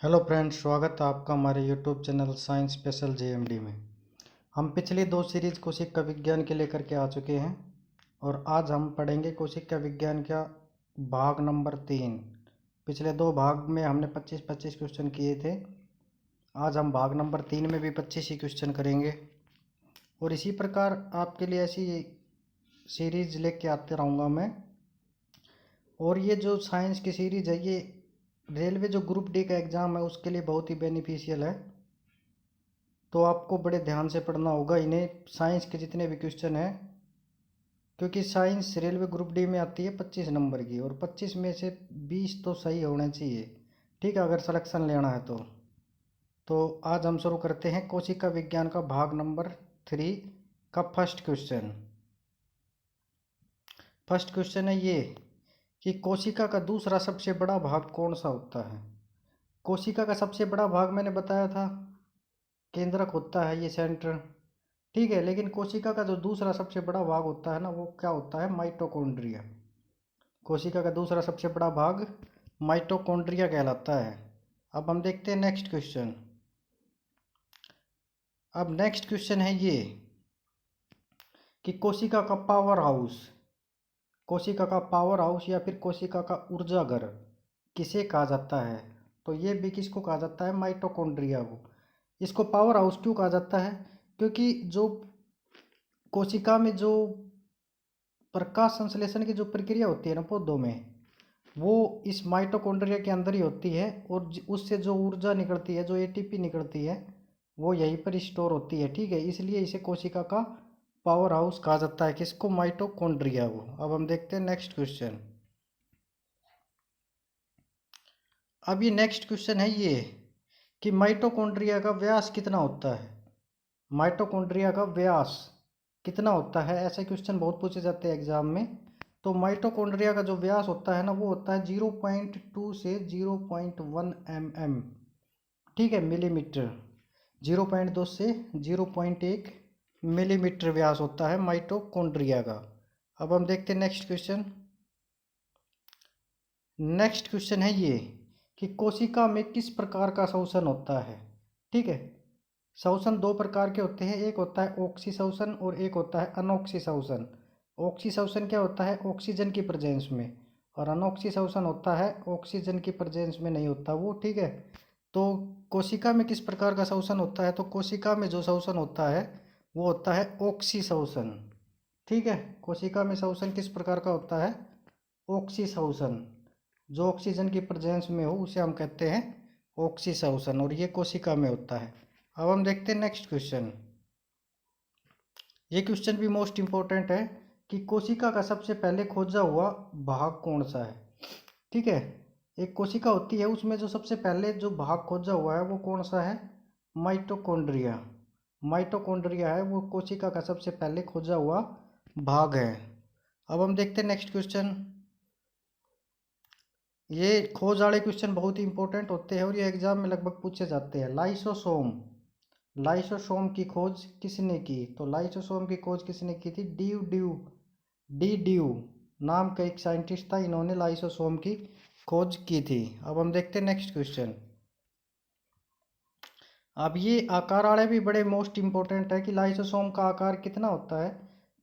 Hello friends, स्वागत है आपका हमारे YouTube channel science special JMD में। हम पिछली दो सीरीज कोशिका विज्ञान के लेकर के आ चुके हैं और आज हम पढ़ेंगे कोशिका विज्ञान का भाग नंबर 3। पिछले दो भाग में हमने 25-25 क्वेश्चन किए थे। आज हम भाग नंबर 3 में भी 25 ही क्वेश्चन करेंगे और इसी प्रकार आपके लिए ऐसी सीरीज लेके आते रहूँगा मैं। और ये जो साइंस की सीरीज है ये रेलवे जो ग्रुप डी का एग्ज़ाम है उसके लिए बहुत ही बेनिफिशियल है, तो आपको बड़े ध्यान से पढ़ना होगा इन्हें, साइंस के जितने भी क्वेश्चन हैं, क्योंकि साइंस रेलवे ग्रुप डी में आती है 25 नंबर की और 25 में से 20 तो सही होने चाहिए। ठीक है, अगर सिलेक्शन लेना है तो आज हम शुरू करते हैं कोशिका विज्ञान का भाग नंबर 3 का फर्स्ट क्वेश्चन। फर्स्ट क्वेश्चन है ये कि कोशिका का दूसरा सबसे बड़ा भाग कौन सा होता है। कोशिका का सबसे बड़ा भाग मैंने बताया था केंद्रक होता है, ये सेंटर। ठीक है, लेकिन कोशिका का जो दूसरा सबसे बड़ा भाग होता है ना, वो क्या होता है? माइटोकॉन्ड्रिया। कोशिका का दूसरा सबसे बड़ा भाग माइटोकॉन्ड्रिया कहलाता है। अब हम देखते हैं नेक्स्ट क्वेश्चन। अब नेक्स्ट क्वेश्चन है ये कि कोशिका का पावर हाउस, कोशिका का पावर हाउस या फिर कोशिका का ऊर्जा घर किसे कहा जाता है? तो ये भी किसको कहा जाता है? माइटोकॉन्ड्रिया को। इसको पावर हाउस क्यों कहा जाता है? क्योंकि जो कोशिका में जो प्रकाश संश्लेषण की जो प्रक्रिया होती है ना पौधों में, वो इस माइटोकॉन्ड्रिया के अंदर ही होती है और उससे जो ऊर्जा निकलती है, जो एटीपी निकलती है, वो यहीं पर स्टोर होती है। ठीक है, इसलिए इसे कोशिका का पावर हाउस कहा जाता है। किसको? माइटोकॉन्ड्रिया को। अब हम देखते हैं नेक्स्ट क्वेश्चन। अब ये नेक्स्ट क्वेश्चन है ये कि माइटोकॉन्ड्रिया का व्यास कितना होता है। माइटोकॉन्ड्रिया का व्यास कितना होता है, ऐसे क्वेश्चन बहुत पूछे जाते हैं एग्जाम में। तो माइटोकॉन्ड्रिया का जो व्यास होता है ना, वो होता है 0.2 से 0.1 mm। ठीक है, मिलीमीटर। 0.2 से 0.1 मिलीमीटर व्यास होता है माइटोकॉन्ड्रिया का। अब हम देखते हैं नेक्स्ट क्वेश्चन। नेक्स्ट क्वेश्चन है ये कि कोशिका में किस प्रकार का श्वसन होता है। ठीक है, श्वसन दो प्रकार के होते हैं, एक होता है ऑक्सी श्वसन और एक होता है अनोक्सी श्वसन। ऑक्सी श्वसन क्या होता है? ऑक्सीजन की प्रेजेंस में। और अनोक्सी श्वसन होता है ऑक्सीजन की प्रेजेंस में नहीं होता वो। ठीक है, तो कोशिका में किस प्रकार का श्वसन होता है? तो कोशिका में जो श्वसन होता है वो होता है ऑक्सी श्वसन। ठीक है, कोशिका में श्वसन किस प्रकार का होता है? ऑक्सी श्वसन। जो ऑक्सीजन की प्रेजेंस में हो उसे हम कहते हैं ऑक्सी श्वसन, और ये कोशिका में होता है। अब हम देखते हैं नेक्स्ट क्वेश्चन। ये क्वेश्चन भी मोस्ट इंपॉर्टेंट है कि कोशिका का सबसे पहले खोजा हुआ भाग कौन सा है। ठीक है, एक कोशिका होती है, उसमें जो सबसे पहले जो भाग खोजा हुआ है वो कौन सा है? माइटोकॉन्ड्रिया। माइटोकॉन्ड्रिया है वो कोशिका का सबसे पहले खोजा हुआ भाग है। अब हम देखते हैं नेक्स्ट क्वेश्चन। ये खोज वाले क्वेश्चन बहुत ही इंपॉर्टेंट होते हैं और ये एग्जाम में लगभग पूछे जाते हैं। लाइसोसोम, लाइसोसोम की खोज किसने की? तो लाइसोसोम की खोज किसने की थी? डी ड्यू नाम का एक साइंटिस्ट था, इन्होंने लाइसोसोम की खोज की थी। अब हम देखते हैं नेक्स्ट क्वेश्चन। अब ये आकार वाले भी बड़े मोस्ट इंपॉर्टेंट है कि लाइसोसोम का आकार कितना होता है।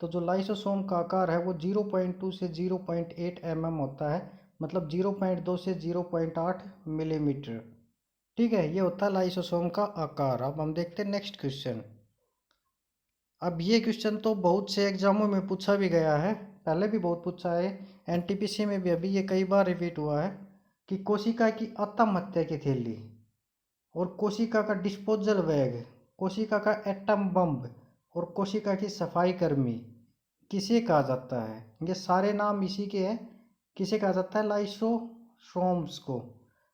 तो जो लाइसोसोम का आकार है वो 0.2 से 0.8 mm होता है, मतलब 0.2 से 0.8 मिलीमीटर। ठीक है, ये होता है लाइसोसोम का आकार। अब हम देखते हैं नेक्स्ट क्वेश्चन। अब ये क्वेश्चन तो बहुत से एग्जामों में पूछा भी गया है, पहले भी बहुत पूछा है, एनटीपीसी में भी अभी ये कई बार रिपीट हुआ है कि कोशिका की आत्महत्या की थैली और कोशिका का डिस्पोजल बैग, कोशिका का एटम बम और कोशिका की सफाई कर्मी किसे कहा जाता है? ये सारे नाम इसी के हैं। किसे कहा जाता है? लाइसोसोम्स को।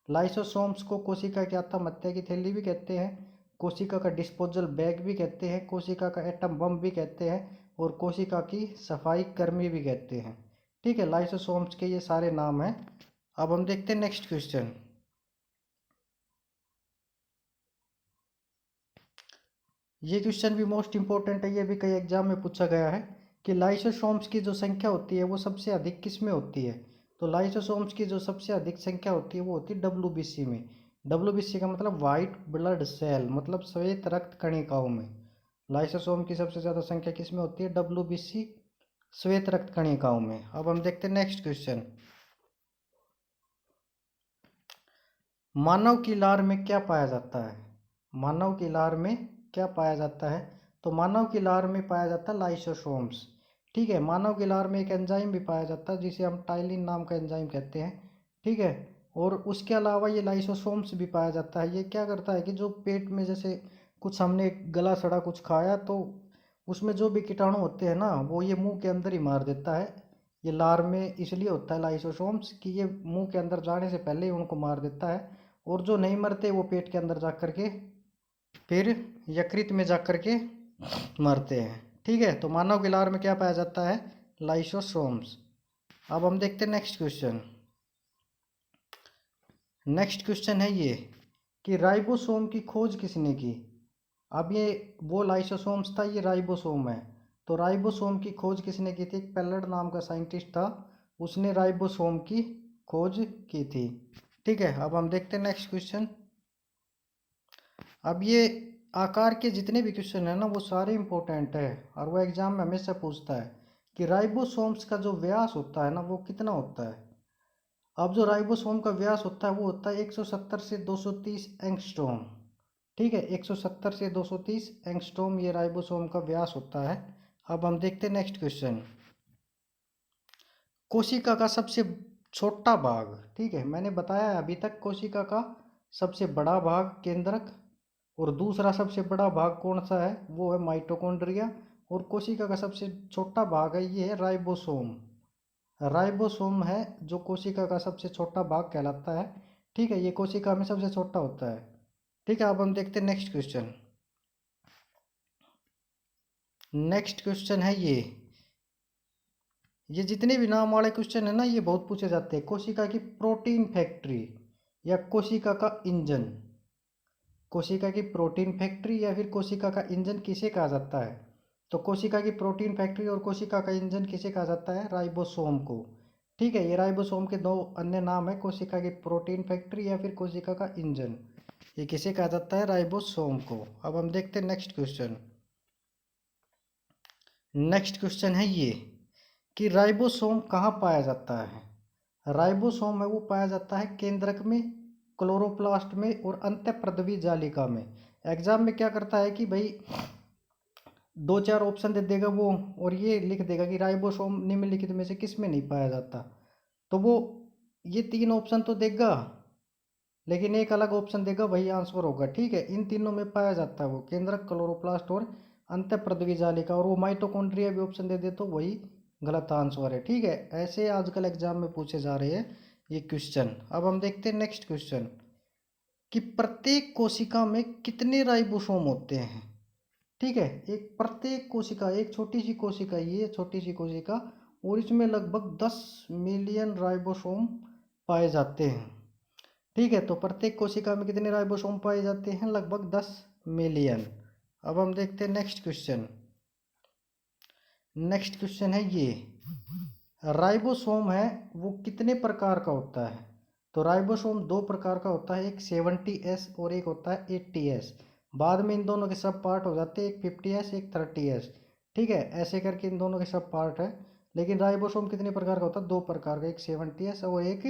लाइसोसोम्स को कोशिका की आत्महत्या की थैली भी कहते हैं, कोशिका का डिस्पोजल बैग भी कहते हैं, कोशिका का एटम बम भी कहते हैं और कोशिका की सफाई कर्मी भी कहते हैं। ठीक है, लाइसोसोम्स के ये सारे नाम हैं। अब हम देखते हैं नेक्स्ट क्वेश्चन। ये क्वेश्चन भी मोस्ट इंपॉर्टेंट है, ये भी कई एग्जाम में पूछा गया है कि लाइसोसोम्स की जो संख्या होती है वो सबसे अधिक किस में होती है। तो लाइसोसोम्स की जो सबसे अधिक संख्या होती है वो होती है डब्ल्यूबीसी में। WBC का मतलब वाइट ब्लड सेल, मतलब श्वेत रक्त कणिकाओं में। लाइसोसोम की सबसे ज़्यादा संख्या किस में होती है? WBC श्वेत रक्त कणिकाओं में। अब हम देखते हैं नेक्स्ट क्वेश्चन। मानव की लार में क्या पाया जाता है? मानव की लार में क्या पाया जाता है? तो मानव की लार में पाया जाता है लाइसोसोम्स। ठीक है, मानव की लार में एक एंजाइम भी पाया जाता है जिसे हम टाइलिन नाम का एंजाइम कहते हैं। ठीक है, और उसके अलावा ये लाइसोसोम्स भी पाया जाता है। ये क्या करता है कि जो पेट में जैसे कुछ हमने गला सड़ा कुछ खाया तो उसमें जो भी कीटाणु होते हैं ना वो ये मुंह के अंदर ही मार देता है। ये लार में इसलिए होता है लाइसोसोम्स कि ये मुंह के अंदर जाने से पहले ही उनको मार देता है, और जो नहीं मरते वो पेट के अंदर जा कर के फिर यकृत में जा कर के मरते हैं। ठीक है, तो मानव की लार में क्या पाया जाता है? लाइसोसोम्स। अब हम देखते हैं नेक्स्ट क्वेश्चन। नेक्स्ट क्वेश्चन है ये कि राइबोसोम की खोज किसने की? अब ये वो लाइसोसोम्स था, ये राइबोसोम है। तो राइबोसोम की खोज किसने की थी? एक पेलड नाम का साइंटिस्ट था, उसने राइबोसोम की खोज की थी। ठीक है, अब हम देखते हैं नेक्स्ट क्वेश्चन। अब ये आकार के जितने भी क्वेश्चन है ना वो सारे इंपॉर्टेंट है और वो एग्जाम में हमेशा पूछता है कि राइबोसोम्स का जो व्यास होता है ना वो कितना होता है। अब जो राइबोसोम का व्यास होता है वो होता है 170 से 230 एंगस्ट्रॉम। ठीक है, 170 से 230 एंगस्ट्रॉम ये राइबोसोम का व्यास होता है। अब हम देखते हैं नेक्स्ट क्वेश्चन। कोशिका का सबसे छोटा भाग। ठीक है, मैंने बताया है अभी तक कोशिका का सबसे बड़ा भाग केंद्रक, और दूसरा सबसे बड़ा भाग कौन सा है? वो है माइटोकॉन्ड्रिया। और कोशिका का सबसे छोटा भाग है ये है राइबोसोम। राइबोसोम है जो कोशिका का सबसे छोटा भाग कहलाता है। ठीक है, ये कोशिका में सबसे छोटा होता है। ठीक है, अब हम देखते हैं नेक्स्ट क्वेश्चन। नेक्स्ट क्वेश्चन है ये जितने भी नाम वाले क्वेश्चन है ना ये बहुत पूछे जाते हैं। कोशिका की प्रोटीन फैक्ट्री या कोशिका का इंजन। कोशिका की प्रोटीन फैक्ट्री या फिर कोशिका का इंजन किसे कहा जाता है? तो कोशिका की प्रोटीन फैक्ट्री और कोशिका का इंजन किसे कहा जाता है? राइबोसोम को। ठीक है, ये राइबोसोम के दो अन्य नाम है, कोशिका की प्रोटीन फैक्ट्री या फिर कोशिका का इंजन। ये किसे कहा जाता है? राइबोसोम को। अब हम देखते हैं नेक्स्ट क्वेश्चन। नेक्स्ट क्वेश्चन है ये कि राइबोसोम कहाँ पाया जाता है? राइबोसोम है वो पाया जाता है केंद्रक में, क्लोरोप्लास्ट में और अंतःप्रद्रवी जालिका में। एग्जाम में क्या करता है कि भाई दो चार ऑप्शन दे देगा वो, और ये लिख देगा कि राइबोसोम निम्नलिखित में से किस में नहीं पाया जाता। तो वो ये तीन ऑप्शन तो देगा लेकिन एक अलग ऑप्शन देगा, वही आंसर होगा। ठीक है, इन तीनों में पाया जाता है वो केंद्रक, क्लोरोप्लास्ट और अंतःप्रद्रवी जालिका। और वो माइटोकॉन्ड्रिया भी ऑप्शन दे दे तो वही गलत आंसर है। ठीक है, ऐसे आजकल एग्जाम में पूछे जा रहे हैं ये क्वेश्चन। अब हम देखते हैं नेक्स्ट क्वेश्चन कि प्रत्येक कोशिका में कितने राइबोसोम होते हैं। ठीक है, एक प्रत्येक कोशिका, एक छोटी सी कोशिका, ये छोटी सी कोशिका, और इसमें लगभग 10 मिलियन राइबोसोम पाए जाते हैं। ठीक है, तो प्रत्येक कोशिका में कितने राइबोसोम पाए जाते हैं? लगभग 10 मिलियन। अब हम देखते हैं नेक्स्ट क्वेश्चन। नेक्स्ट क्वेश्चन है ये राइबोसोम है वो कितने प्रकार का होता है? तो राइबोसोम दो प्रकार का होता है, एक 70S और एक होता है 80S। बाद में इन दोनों के सब पार्ट हो जाते हैं, एक 50S एक 30S। ठीक है, ऐसे करके इन दोनों के सब पार्ट है। लेकिन राइबोसोम कितने प्रकार का होता है? दो प्रकार का, एक 70S और एक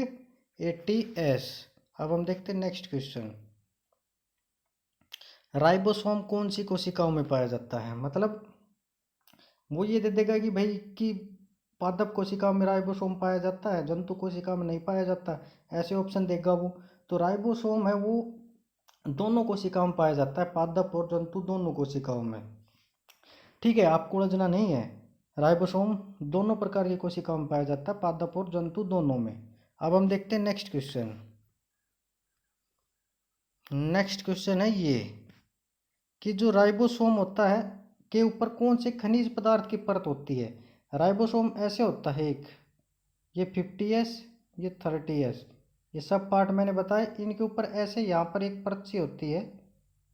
80S। अब हम देखते हैं नेक्स्ट क्वेश्चन। राइबोसोम कौन सी कोशिकाओं में पाया जाता है? मतलब वो ये दे देगा कि भाई कि पादप कोशिका में राइबोसोम पाया जाता है, जंतु कोशिका में नहीं पाया जाता, ऐसे ऑप्शन देगा वो। तो राइबोसोम है वो दोनों कोशिकाओं में पाया जाता है, पादप और जंतु दोनों कोशिकाओं में। ठीक है, आपको उलझना नहीं है। राइबोसोम दोनों प्रकार की कोशिकाओं में पाया जाता है, पादप और जंतु दोनों में। अब हम देखते हैं नेक्स्ट क्वेश्चन। नेक्स्ट क्वेश्चन है ये कि जो राइबोसोम होता है के ऊपर कौन से खनिज पदार्थ की परत होती है? राइबोसोम ऐसे होता है, एक ये 50S ये 30S, ये सब पार्ट मैंने बताए, इनके ऊपर ऐसे यहाँ पर एक परत सी होती है,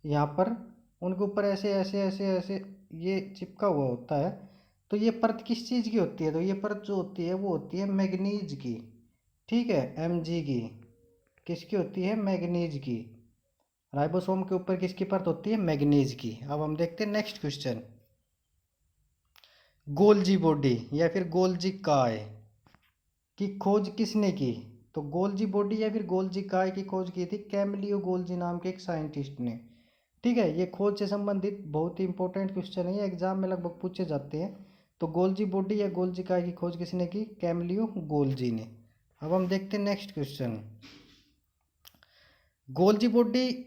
यहाँ पर उनके ऊपर ऐसे ऐसे ऐसे ऐसे ये चिपका हुआ होता है। तो ये परत किस चीज़ की होती है? तो ये परत जो होती है वो होती है मैग्नीज की। ठीक है, Mg की, किसकी होती है? मैग्नीज की। राइबोसोम के ऊपर किसकी परत होती है? मैग्नीज की। अब हम देखते हैं नेक्स्ट क्वेश्चन। गोल्जी बॉडी या फिर गोल्जी काय की खोज किसने की? तो गोल्जी बॉडी या फिर गोल्जी काय की खोज की थी कैमिलियो गोल्जी नाम के एक साइंटिस्ट ने। ठीक है, ये खोज से संबंधित बहुत ही इंपॉर्टेंट क्वेश्चन है, ये एग्जाम में लगभग पूछे जाते हैं। तो गोल्जी बॉडी या गोल्जी काय की खोज किसने की? कैमिलियो गोल्जी ने। अब हम देखते हैं नेक्स्ट क्वेश्चन। गोल्जी बॉडी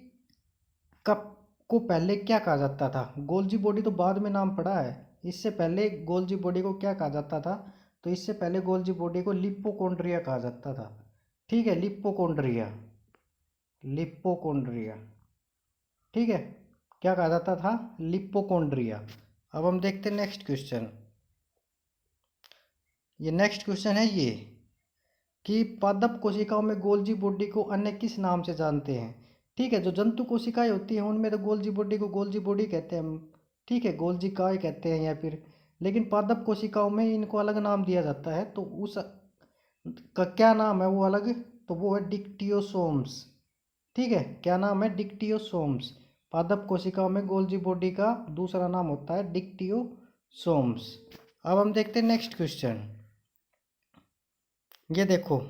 कब को पहले क्या कहा जाता था? गोल्जी बॉडी तो बाद में नाम पड़ा है, इससे पहले गोल्जी बॉडी को क्या कहा जाता था? तो इससे पहले गोल्जी बॉडी को लिपोकोन्ड्रिया कहा जाता था। ठीक है, लिपोकोन्ड्रिया, लिपोकोन्ड्रिया। ठीक है, क्या कहा जाता था? लिपोकोन्ड्रिया। अब हम देखते हैं नेक्स्ट क्वेश्चन। ये नेक्स्ट क्वेश्चन है ये कि पादप कोशिकाओं में गोल्जी बॉडी को अन्य किस नाम से जानते हैं? ठीक है, जो जंतु कोशिकाएं होती हैं उनमें तो गोल्जी बॉडी को गोल्जी बॉडी कहते हैं हम। ठीक है, गोल्जी काय कहते हैं या फिर, लेकिन पादप कोशिकाओं में इनको अलग नाम दिया जाता है, तो उस का क्या नाम है वो अलग? तो वो है डिक्टियोसोम्स। ठीक है, क्या नाम है? डिक्टियोसोम्स। पादप कोशिकाओं में गोल्जी बॉडी का दूसरा नाम होता है डिक्टियोसोम्स। अब हम देखते हैं नेक्स्ट क्वेश्चन। ये देखो,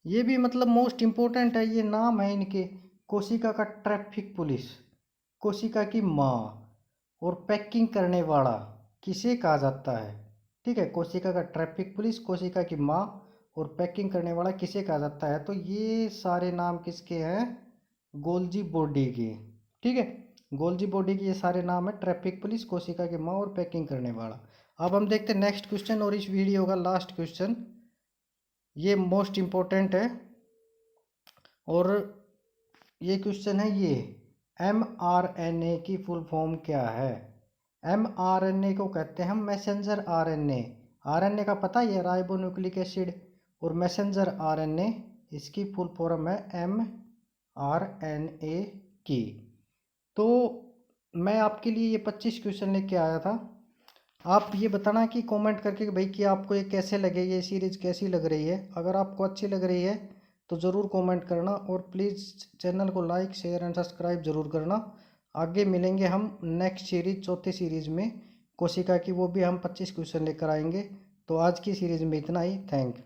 ये भी मतलब मोस्ट इम्पोर्टेंट है, ये नाम है इनके। कोशिका का ट्रैफिक पुलिस, कोशिका की माँ और पैकिंग करने वाला किसे कहा जाता है? ठीक है, कोशिका का ट्रैफिक पुलिस, कोशिका की माँ और पैकिंग करने वाला किसे कहा जाता है? तो ये सारे नाम किसके हैं? गोल्जी बॉडी के। ठीक है, गोल्जी बॉडी के ये सारे नाम है, ट्रैफिक पुलिस, कोशिका की माँ और पैकिंग करने वाला। अब हम देखते हैं नेक्स्ट क्वेश्चन और इस वीडियो का लास्ट क्वेश्चन, ये मोस्ट इम्पोर्टेंट है। और ये क्वेश्चन है ये, mRNA की फुल फॉर्म क्या है? mRNA को कहते हैं हम मैसेंजर आरएनए। आरएनए का पता ही है, राइबोन्यूक्लिक एसिड। और मैसेंजर आरएनए इसकी फुल फॉर्म है mRNA की। तो मैं आपके लिए ये 25 क्वेश्चन लेके आया था। आप ये बताना कि कमेंट करके कि भाई कि आपको ये कैसे लगे, ये सीरीज़ कैसी लग रही है। अगर आपको अच्छी लग रही है तो ज़रूर कमेंट करना और प्लीज़ चैनल को लाइक शेयर एंड सब्सक्राइब ज़रूर करना। आगे मिलेंगे हम नेक्स्ट सीरीज़, चौथी सीरीज़ में कोशिका की, वो भी हम 25 क्वेश्चन लेकर आएंगे। तो आज की सीरीज़ में इतना ही। थैंक